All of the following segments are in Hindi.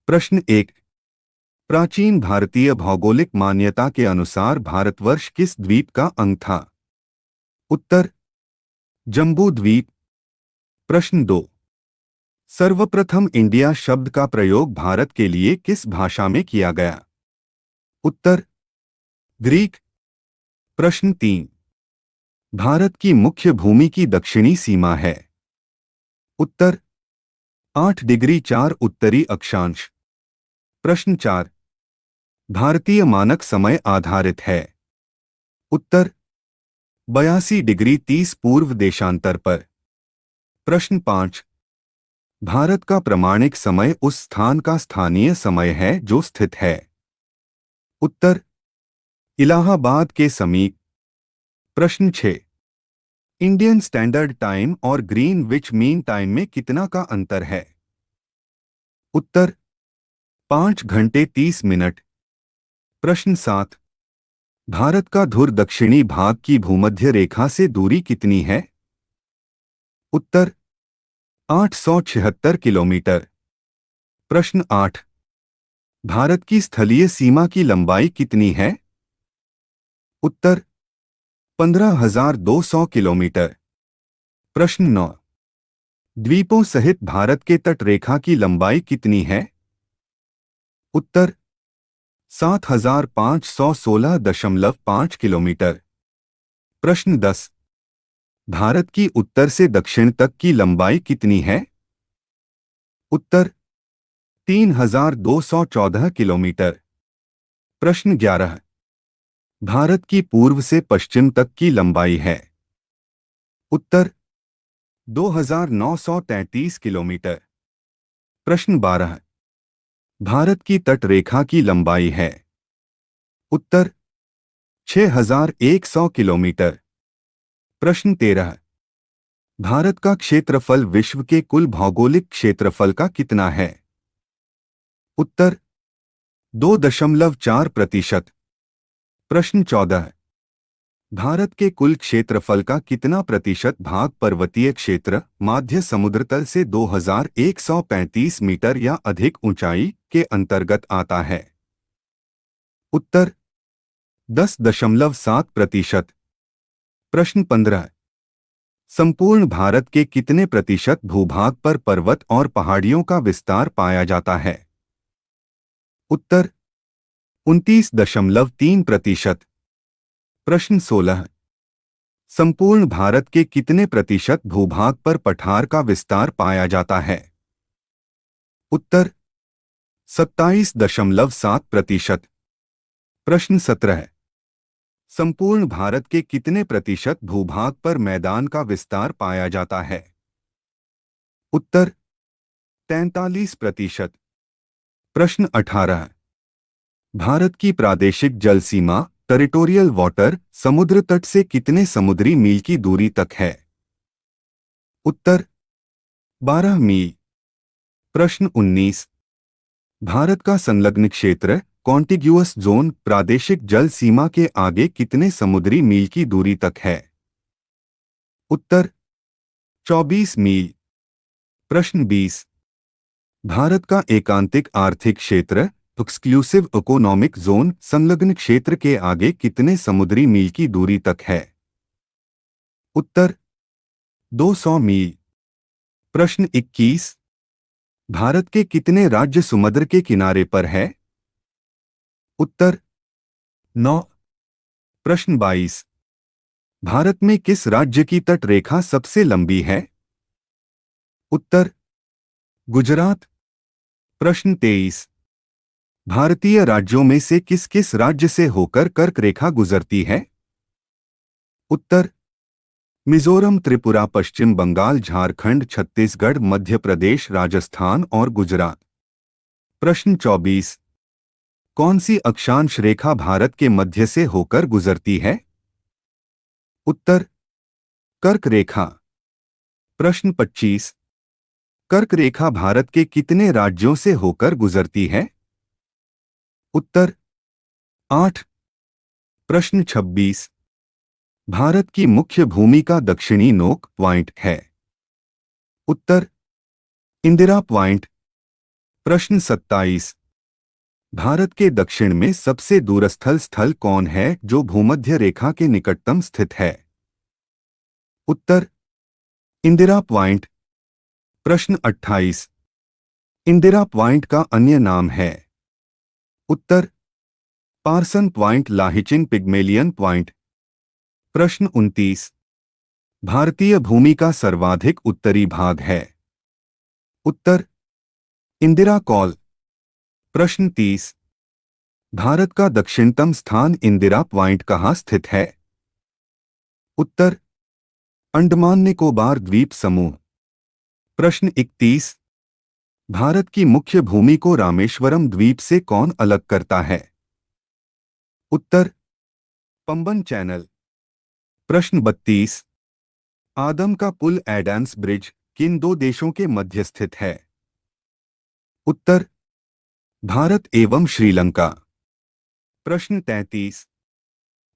प्रश्न एक। प्राचीन भारतीय भौगोलिक मान्यता के अनुसार भारतवर्ष किस द्वीप का अंग था? उत्तर जम्बू द्वीप। प्रश्न दो। सर्वप्रथम इंडिया शब्द का प्रयोग भारत के लिए किस भाषा में किया गया? उत्तर ग्रीक। प्रश्न तीन। भारत की मुख्य भूमि की दक्षिणी सीमा है? उत्तर 8 डिग्री 4 उत्तरी अक्षांश। प्रश्न चार। भारतीय मानक समय आधारित है? उत्तर 82 डिग्री 30 पूर्व देशांतर पर। प्रश्न पाँच। भारत का प्रमाणिक समय उस स्थान का स्थानीय समय है जो स्थित है? उत्तर इलाहाबाद के समीप। प्रश्न छः। इंडियन स्टैंडर्ड टाइम और ग्रीनविच मीन टाइम में कितना का अंतर है? उत्तर 5 घंटे 30 मिनट। प्रश्न सात। भारत का ध्रुव दक्षिणी भाग की भूमध्य रेखा से दूरी कितनी है? उत्तर 876 किलोमीटर। प्रश्न आठ। भारत की स्थलीय सीमा की लंबाई कितनी है? उत्तर 15,200 किलोमीटर। प्रश्न नौ। द्वीपों सहित भारत के तट रेखा की लंबाई कितनी है? उत्तर 7,516.5 किलोमीटर। प्रश्न 10। भारत की उत्तर से दक्षिण तक की लंबाई कितनी है? उत्तर 3,214 किलोमीटर। प्रश्न 11। भारत की पूर्व से पश्चिम तक की लंबाई है? उत्तर 2,933 किलोमीटर। प्रश्न 12। भारत की तट रेखा की लंबाई है? उत्तर 6,100 किलोमीटर। प्रश्न 13। भारत का क्षेत्रफल विश्व के कुल भौगोलिक क्षेत्रफल का कितना है? उत्तर 2.4%। प्रश्न 14। भारत के कुल क्षेत्रफल का कितना प्रतिशत भाग पर्वतीय क्षेत्र माध्य समुद्र तल से 2,135 मीटर या अधिक ऊंचाई के अंतर्गत आता है? उत्तर 10.7%। प्रश्न 15। संपूर्ण भारत के कितने प्रतिशत भूभाग पर पर्वत और पहाड़ियों का विस्तार पाया जाता है? उत्तर 29.3%। प्रश्न 16। संपूर्ण भारत के कितने प्रतिशत भूभाग पर पठार का विस्तार पाया जाता है? उत्तर 27.7%। प्रश्न 17। संपूर्ण भारत के कितने प्रतिशत भूभाग पर मैदान का विस्तार पाया जाता है? उत्तर 43%। प्रश्न 18। भारत की प्रादेशिक जल सीमा टेरिटोरियल वाटर समुद्र तट से कितने समुद्री मील की दूरी तक है? उत्तर 12 मील। प्रश्न 19। भारत का संलग्न क्षेत्र कॉन्टिग्यूअस जोन प्रादेशिक जल सीमा के आगे कितने समुद्री मील की दूरी तक है? उत्तर 24 मील। प्रश्न 20। भारत का एकांतिक आर्थिक क्षेत्र एक्सक्लूसिव इकोनॉमिक जोन संलग्न क्षेत्र के आगे कितने समुद्री मील की दूरी तक है? उत्तर 200 मील। प्रश्न 21। भारत के कितने राज्य समुद्र के किनारे पर है? उत्तर 9। प्रश्न 22। भारत में किस राज्य की तट रेखा सबसे लंबी है? उत्तर गुजरात। प्रश्न 23। भारतीय राज्यों में से किस किस राज्य से होकर कर्क रेखा गुजरती है? उत्तर मिजोरम त्रिपुरा पश्चिम बंगाल झारखंड छत्तीसगढ़ मध्य प्रदेश राजस्थान और गुजरात। प्रश्न 24। कौन सी अक्षांश रेखा भारत के मध्य से होकर गुजरती है? उत्तर कर्क रेखा। प्रश्न 25। कर्क रेखा भारत के कितने राज्यों से होकर गुजरती है? उत्तर 8। प्रश्न 26। भारत की मुख्य भूमि का दक्षिणी नोक पॉइंट है? उत्तर इंदिरा पॉइंट। प्रश्न 27। भारत के दक्षिण में सबसे दूरस्थल स्थल कौन है जो भूमध्य रेखा के निकटतम स्थित है? उत्तर इंदिरा पॉइंट। प्रश्न 28। इंदिरा पॉइंट का अन्य नाम है? उत्तर पार्सन पॉइंट, लाहिचिन पिग्मेलियन पॉइंट। प्रश्न 29। भारतीय भूमि का सर्वाधिक उत्तरी भाग है? उत्तर इंदिरा कॉल। प्रश्न 30। भारत का दक्षिणतम स्थान इंदिरा पॉइंट कहाँ स्थित है? उत्तर अंडमान निकोबार द्वीप समूह। प्रश्न 31। भारत की मुख्य भूमि को रामेश्वरम द्वीप से कौन अलग करता है? उत्तर पंबन चैनल। प्रश्न 32। आदम का पुल एडम्स ब्रिज किन दो देशों के मध्य स्थित है? उत्तर भारत एवं श्रीलंका। प्रश्न 33।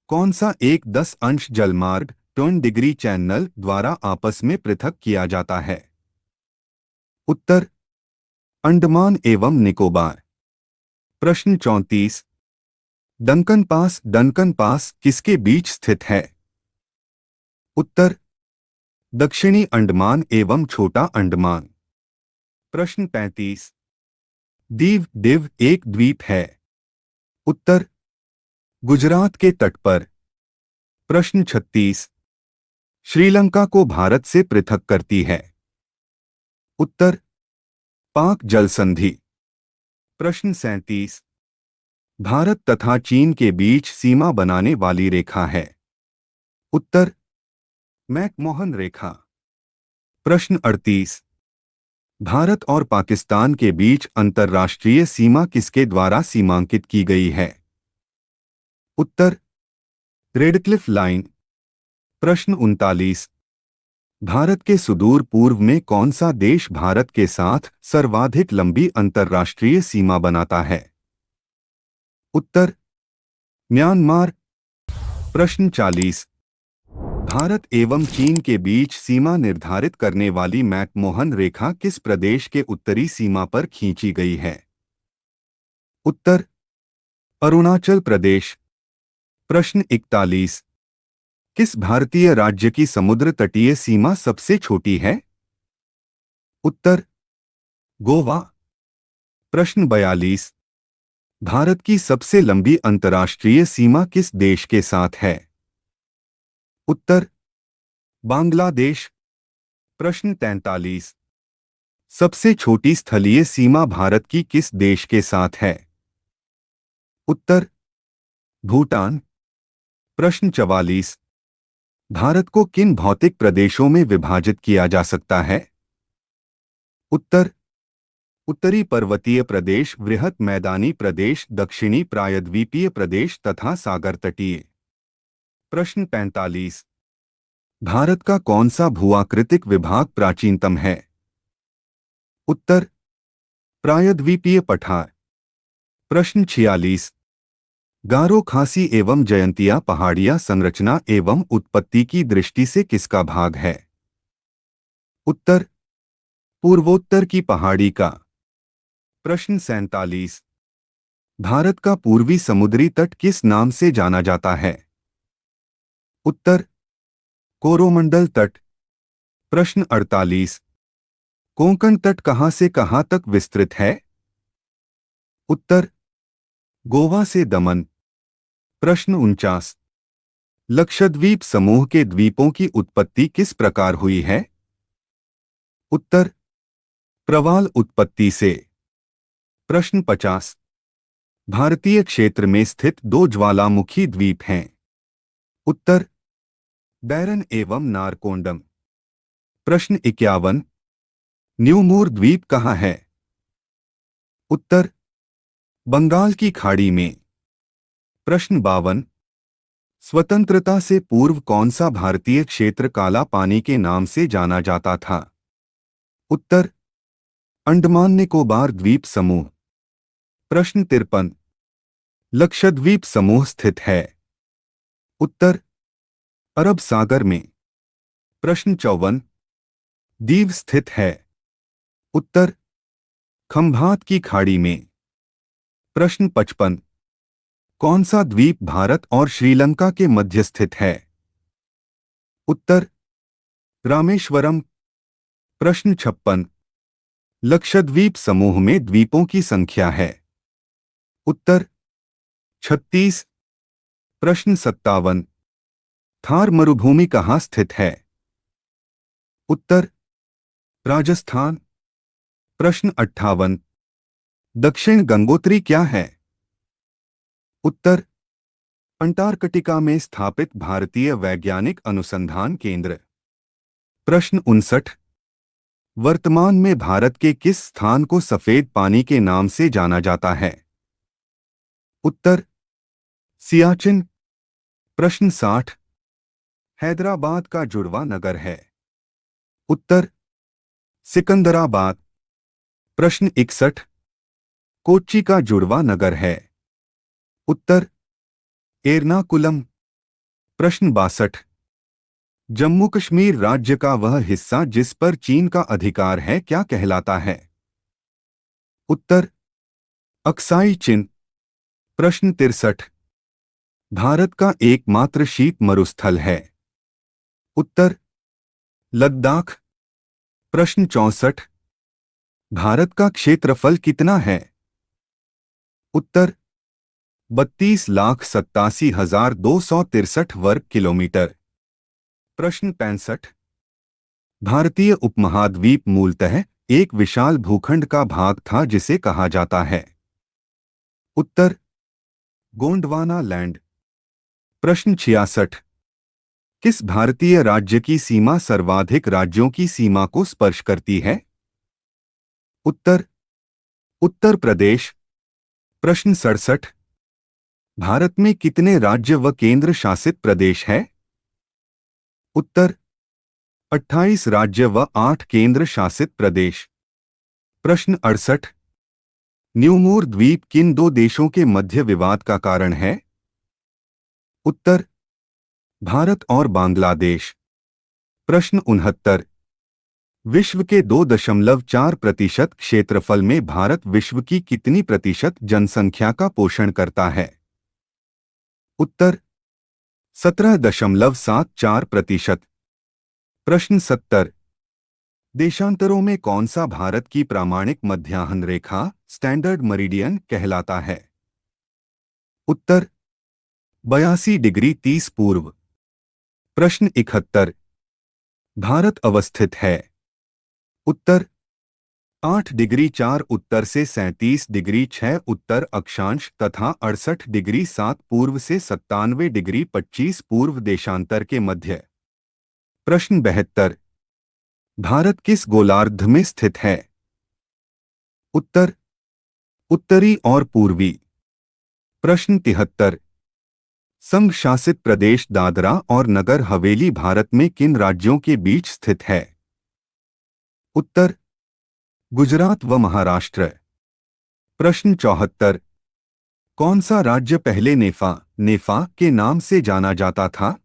कौन सा एक 10 अंश जलमार्ग 10 डिग्री चैनल द्वारा आपस में पृथक किया जाता है? उत्तर अंडमान एवं निकोबार। प्रश्न 34। डंकन पास किसके बीच स्थित है? उत्तर दक्षिणी अंडमान एवं छोटा अंडमान। प्रश्न 35। दीव दिव एक द्वीप है? उत्तर गुजरात के तट पर। प्रश्न 36। श्रीलंका को भारत से पृथक करती है? उत्तर पाक जल संधि। प्रश्न 37। भारत तथा चीन के बीच सीमा बनाने वाली रेखा है? उत्तर मैकमोहन रेखा। प्रश्न 38। भारत और पाकिस्तान के बीच अंतर्राष्ट्रीय सीमा किसके द्वारा सीमांकित की गई है? उत्तर रेडक्लिफ लाइन। प्रश्न 39। भारत के सुदूर पूर्व में कौन सा देश भारत के साथ सर्वाधिक लंबी अंतर्राष्ट्रीय सीमा बनाता है? उत्तर म्यांमार। प्रश्न 40। भारत एवं चीन के बीच सीमा निर्धारित करने वाली मैकमोहन रेखा किस प्रदेश के उत्तरी सीमा पर खींची गई है? उत्तर अरुणाचल प्रदेश। प्रश्न 41। किस भारतीय राज्य की समुद्र तटीय सीमा सबसे छोटी है? उत्तर गोवा। प्रश्न 42। भारत की सबसे लंबी अंतर्राष्ट्रीय सीमा किस देश के साथ है? उत्तर बांग्लादेश। प्रश्न 43। सबसे छोटी स्थलीय सीमा भारत की किस देश के साथ है? उत्तर भूटान। प्रश्न 44। भारत को किन भौतिक प्रदेशों में विभाजित किया जा सकता है? उत्तर उत्तरी पर्वतीय प्रदेश, वृहत मैदानी प्रदेश, दक्षिणी प्रायद्वीपीय प्रदेश तथा सागर तटीय। प्रश्न 45। भारत का कौन सा भूआकृतिक विभाग प्राचीनतम है? उत्तर प्रायद्वीपीय पठार। प्रश्न 46। गारो खासी एवं जयंतिया पहाड़ियां संरचना एवं उत्पत्ति की दृष्टि से किसका भाग है? उत्तर पूर्वोत्तर की पहाड़ी का। प्रश्न 47। भारत का पूर्वी समुद्री तट किस नाम से जाना जाता है? उत्तर कोरोमंडल तट। प्रश्न 48। कोंकण तट कहां से कहां तक विस्तृत है? उत्तर गोवा से दमन। प्रश्न 49। लक्षद्वीप समूह के द्वीपों की उत्पत्ति किस प्रकार हुई है? उत्तर प्रवाल उत्पत्ति से। प्रश्न 50। भारतीय क्षेत्र में स्थित दो ज्वालामुखी द्वीप हैं? उत्तर बैरन एवं नारकोंडम। प्रश्न 51। न्यूमूर द्वीप कहाँ है? उत्तर बंगाल की खाड़ी में। प्रश्न 52। स्वतंत्रता से पूर्व कौन सा भारतीय क्षेत्र काला पानी के नाम से जाना जाता था? उत्तर अंडमान निकोबार द्वीप समूह। प्रश्न 53। लक्षद्वीप समूह स्थित है? उत्तर अरब सागर में। प्रश्न 54। दीव स्थित है? उत्तर खंभात की खाड़ी में। प्रश्न 55। कौन सा द्वीप भारत और श्रीलंका के मध्य स्थित है? उत्तर रामेश्वरम। प्रश्न 56। लक्षद्वीप समूह में द्वीपों की संख्या है? उत्तर 36। प्रश्न 57। थार मरुभूमि कहाँ स्थित है? उत्तर राजस्थान। प्रश्न 58। दक्षिण गंगोत्री क्या है? उत्तर अंटार्कटिका में स्थापित भारतीय वैज्ञानिक अनुसंधान केंद्र। प्रश्न 59। वर्तमान में भारत के किस स्थान को सफेद पानी के नाम से जाना जाता है? उत्तर सियाचिन। प्रश्न 60। हैदराबाद का जुड़वा नगर है? उत्तर सिकंदराबाद। प्रश्न 61। कोच्चि का जुड़वा नगर है? उत्तर एर्नाकुलम। प्रश्न 62। जम्मू कश्मीर राज्य का वह हिस्सा जिस पर चीन का अधिकार है क्या कहलाता है? उत्तर अक्साई चिन। प्रश्न 63। भारत का एकमात्र शीत मरुस्थल है? उत्तर लद्दाख। प्रश्न 64। भारत का क्षेत्रफल कितना है? उत्तर 32,87,263 वर्ग किलोमीटर। प्रश्न 65। भारतीय उपमहाद्वीप मूलतः एक विशाल भूखंड का भाग था जिसे कहा जाता है? उत्तर गोंडवाना लैंड। प्रश्न 66। किस भारतीय राज्य की सीमा सर्वाधिक राज्यों की सीमा को स्पर्श करती है? उत्तर उत्तर प्रदेश। प्रश्न 67। भारत में कितने राज्य व केंद्र शासित प्रदेश है? उत्तर 28 राज्य व 8 केंद्र शासित प्रदेश। प्रश्न 68। न्यूमोर द्वीप किन दो देशों के मध्य विवाद का कारण है? उत्तर भारत और बांग्लादेश। प्रश्न 69। विश्व के 2.4% क्षेत्रफल में भारत विश्व की कितनी प्रतिशत जनसंख्या का पोषण करता है? उत्तर 17.74%। प्रश्न 70। देशांतरों में कौन सा भारत की प्रामाणिक मध्याह्न रेखा स्टैंडर्ड मेरिडियन कहलाता है? उत्तर 82 डिग्री 30 पूर्व। प्रश्न 71। भारत अवस्थित है? उत्तर 8 डिग्री 4 उत्तर से 37 डिग्री 6 उत्तर अक्षांश तथा 68 डिग्री 7 पूर्व से 97 डिग्री 25 पूर्व देशांतर के मध्य। प्रश्न 72। भारत किस गोलार्ध में स्थित है? उत्तर उत्तरी और पूर्वी। प्रश्न 73। संघ शासित प्रदेश दादरा और नगर हवेली भारत में किन राज्यों के बीच स्थित है? उत्तर गुजरात व महाराष्ट्र। प्रश्न 74। कौन सा राज्य पहले नेफा के नाम से जाना जाता था?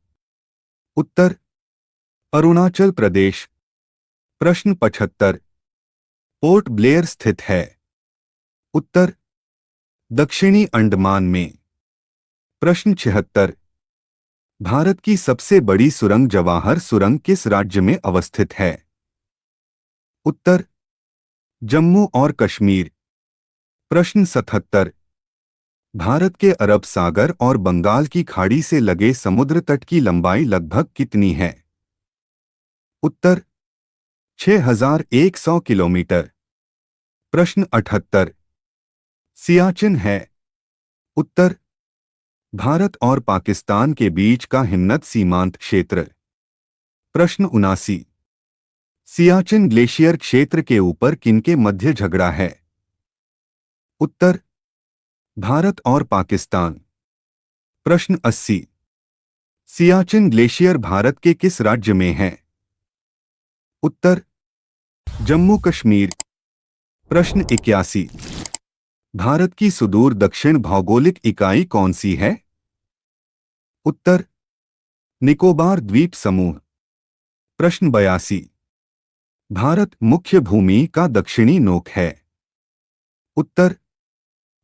उत्तर अरुणाचल प्रदेश। प्रश्न 75। पोर्ट ब्लेयर स्थित है? उत्तर दक्षिणी अंडमान में। प्रश्न 76। भारत की सबसे बड़ी सुरंग जवाहर सुरंग किस राज्य में अवस्थित है? उत्तर जम्मू और कश्मीर। प्रश्न 77। भारत के अरब सागर और बंगाल की खाड़ी से लगे समुद्र तट की लंबाई लगभग कितनी है? उत्तर 6,100 किलोमीटर। प्रश्न 78। सियाचिन है? उत्तर भारत और पाकिस्तान के बीच का हिमनद सीमांत क्षेत्र। प्रश्न 79। सियाचिन ग्लेशियर क्षेत्र के ऊपर किनके मध्य झगड़ा है? उत्तर भारत और पाकिस्तान। प्रश्न 80। सियाचिन ग्लेशियर भारत के किस राज्य में है? उत्तर जम्मू कश्मीर। प्रश्न 81। भारत की सुदूर दक्षिण भौगोलिक इकाई कौन सी है? उत्तर निकोबार द्वीप समूह। प्रश्न 82। भारत मुख्य भूमि का दक्षिणी नोक है? उत्तर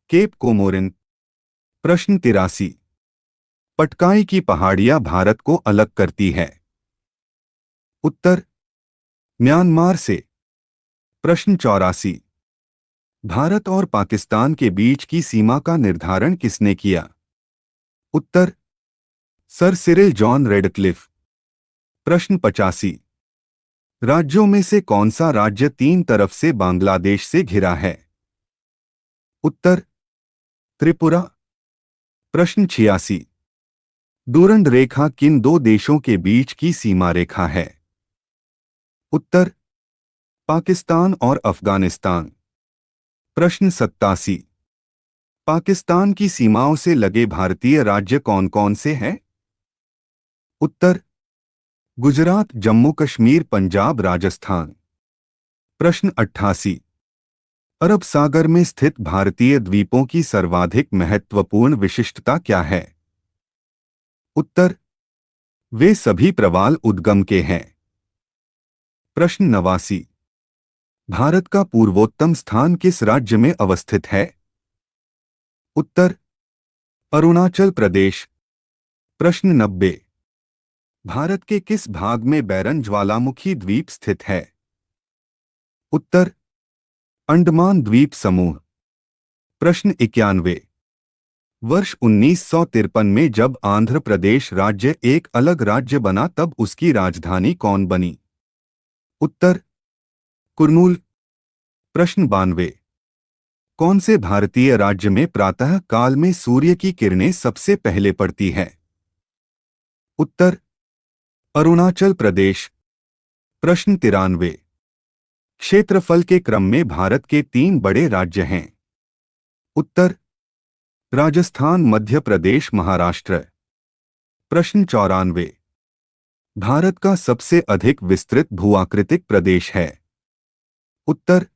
केप कोमोरिन। प्रश्न 83। पटकाई की पहाड़ियां भारत को अलग करती है। उत्तर म्यांमार से। प्रश्न 84। भारत और पाकिस्तान के बीच की सीमा का निर्धारण किसने किया। उत्तर सर सिरिल जॉन रेडक्लिफ। प्रश्न 85। राज्यों में से कौन सा राज्य तीन तरफ से बांग्लादेश से घिरा है। उत्तर त्रिपुरा। प्रश्न 86। डूरंड रेखा किन दो देशों के बीच की सीमा रेखा है। उत्तर पाकिस्तान और अफगानिस्तान। प्रश्न 87। पाकिस्तान की सीमाओं से लगे भारतीय राज्य कौन कौन से हैं। उत्तर गुजरात, जम्मू कश्मीर, पंजाब, राजस्थान। प्रश्न 88। अरब सागर में स्थित भारतीय द्वीपों की सर्वाधिक महत्वपूर्ण विशिष्टता क्या है। उत्तर वे सभी प्रवाल उद्गम के हैं। प्रश्न 89। भारत का पूर्वोत्तम स्थान किस राज्य में अवस्थित है। उत्तर अरुणाचल प्रदेश। प्रश्न 90। भारत के किस भाग में बैरन ज्वालामुखी द्वीप स्थित है। उत्तर अंडमान द्वीप समूह। प्रश्न 91। वर्ष 1953 में जब आंध्र प्रदेश राज्य एक अलग राज्य बना तब उसकी राजधानी कौन बनी। उत्तर कुर्नूल। प्रश्न 92। कौन से भारतीय राज्य में प्रातः काल में सूर्य की किरणें सबसे पहले पड़ती है। उत्तर अरुणाचल प्रदेश। प्रश्न 93। क्षेत्रफल के क्रम में भारत के तीन बड़े राज्य हैं। उत्तर राजस्थान, मध्य प्रदेश, महाराष्ट्र। प्रश्न 94। भारत का सबसे अधिक विस्तृत भूआकृतिक प्रदेश है। उत्तर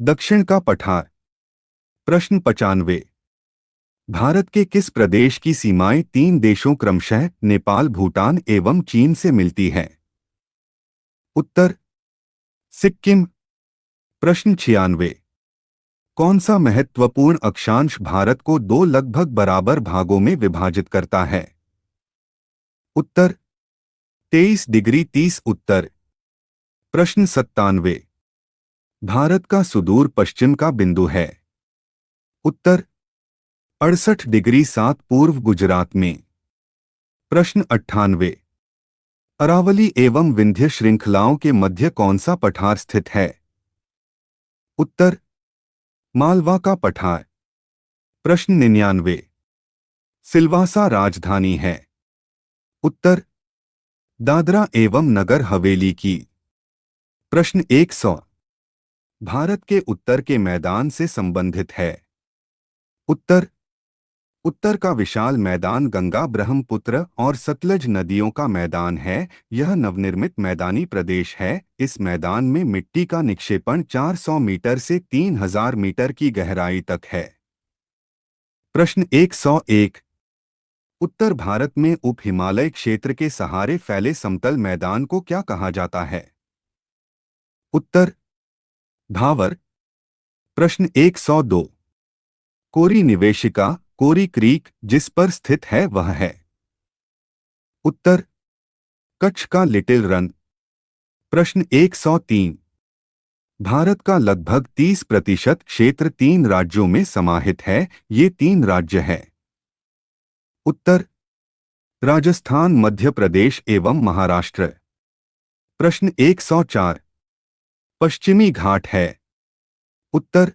दक्षिण का पठार। प्रश्न 95। भारत के किस प्रदेश की सीमाएं तीन देशों क्रमशः नेपाल, भूटान एवं चीन से मिलती हैं। उत्तर सिक्किम। प्रश्न 96। कौन सा महत्वपूर्ण अक्षांश भारत को दो लगभग बराबर भागों में विभाजित करता है। उत्तर 23 डिग्री 30 उत्तर। प्रश्न 97। भारत का सुदूर पश्चिम का बिंदु है। उत्तर 68 डिग्री 7 पूर्व गुजरात में। प्रश्न 98। अरावली एवं विंध्य श्रृंखलाओं के मध्य कौन सा पठार स्थित है। उत्तर मालवा का पठार। प्रश्न 99। सिलवासा राजधानी है। उत्तर दादरा एवं नगर हवेली की। प्रश्न 100। भारत के उत्तर के मैदान से संबंधित है। उत्तर उत्तर का विशाल मैदान गंगा, ब्रह्मपुत्र और सतलज नदियों का मैदान है। यह नवनिर्मित मैदानी प्रदेश है। इस मैदान में मिट्टी का निक्षेपण 400 मीटर से 3000 मीटर की गहराई तक है। प्रश्न 101। उत्तर भारत में उप हिमालय क्षेत्र के सहारे फैले समतल मैदान को क्या कहा जाता है। उत्तर भावर। प्रश्न 102। कोरी निवेशिका, कोरी क्रीक जिस पर स्थित है वह है। उत्तर कच्छ का लिटिल रन। प्रश्न 103। भारत का लगभग 30% क्षेत्र तीन राज्यों में समाहित है। ये तीन राज्य हैं। उत्तर राजस्थान, मध्य प्रदेश एवं महाराष्ट्र। प्रश्न 104। पश्चिमी घाट है। उत्तर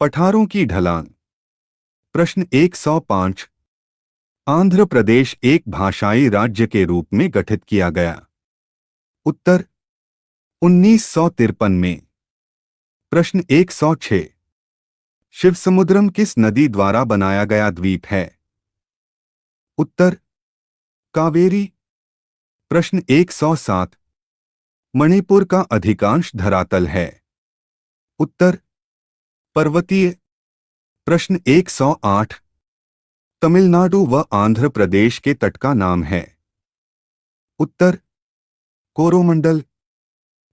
पठारों की ढलान। प्रश्न 105। आंध्र प्रदेश एक भाषाई राज्य के रूप में गठित किया गया। उत्तर 1953 में। प्रश्न 106। शिवसमुद्रम किस नदी द्वारा बनाया गया द्वीप है। उत्तर कावेरी। प्रश्न 107। मणिपुर का अधिकांश धरातल है। उत्तर पर्वतीय। प्रश्न 108। तमिलनाडु व आंध्र प्रदेश के तट का नाम है। उत्तर कोरोमंडल।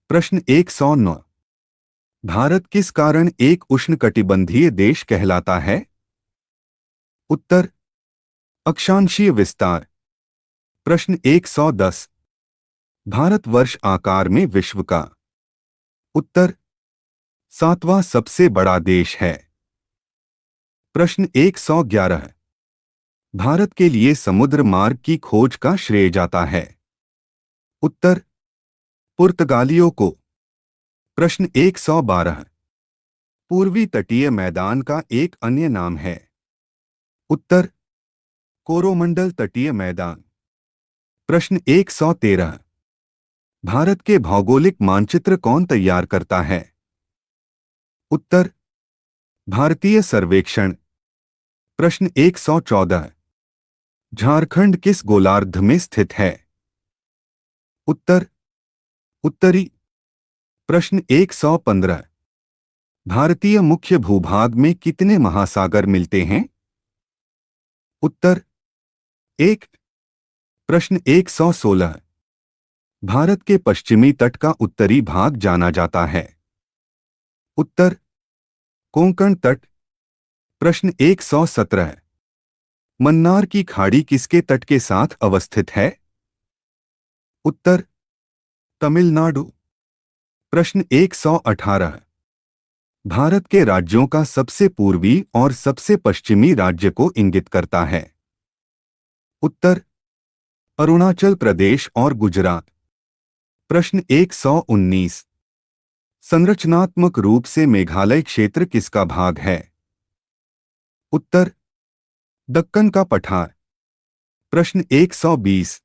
प्रश्न 109। भारत किस कारण एक उष्णकटिबंधीय देश कहलाता है? उत्तर, अक्षांशीय विस्तार। प्रश्न 110। भारतवर्ष आकार में विश्व का उत्तर सातवां सबसे बड़ा देश है। प्रश्न 111। भारत के लिए समुद्र मार्ग की खोज का श्रेय जाता है। उत्तर, पुर्तगालियों को। प्रश्न 112। पूर्वी तटीय मैदान का एक अन्य नाम है। उत्तर, कोरोमंडल तटीय मैदान। प्रश्न 113। भारत के भौगोलिक मानचित्र कौन तैयार करता है? उत्तर, भारतीय सर्वेक्षण। प्रश्न 114। झारखंड किस गोलार्ध में स्थित है? उत्तर, उत्तरी। प्रश्न 115। भारतीय मुख्य भूभाग में कितने महासागर मिलते हैं? उत्तर, एक। प्रश्न 116। भारत के पश्चिमी तट का उत्तरी भाग जाना जाता है। उत्तर, कोंकण तट। प्रश्न 117। मन्नार की खाड़ी किसके तट के साथ अवस्थित है? उत्तर, तमिलनाडु। प्रश्न 118। भारत के राज्यों का सबसे पूर्वी और सबसे पश्चिमी राज्य को इंगित करता है। उत्तर, अरुणाचल प्रदेश और गुजरात। प्रश्न 119। संरचनात्मक रूप से मेघालय क्षेत्र किसका भाग है? उत्तर, दक्कन का पठार। प्रश्न 120।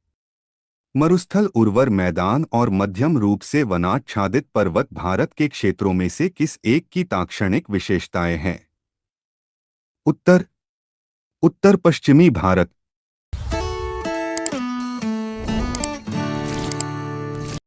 मरुस्थल उर्वर मैदान और मध्यम रूप से वनाच्छादित पर्वत भारत के क्षेत्रों में से किस एक की ताक्षणिक विशेषताएं हैं? उत्तर, उत्तर पश्चिमी भारत।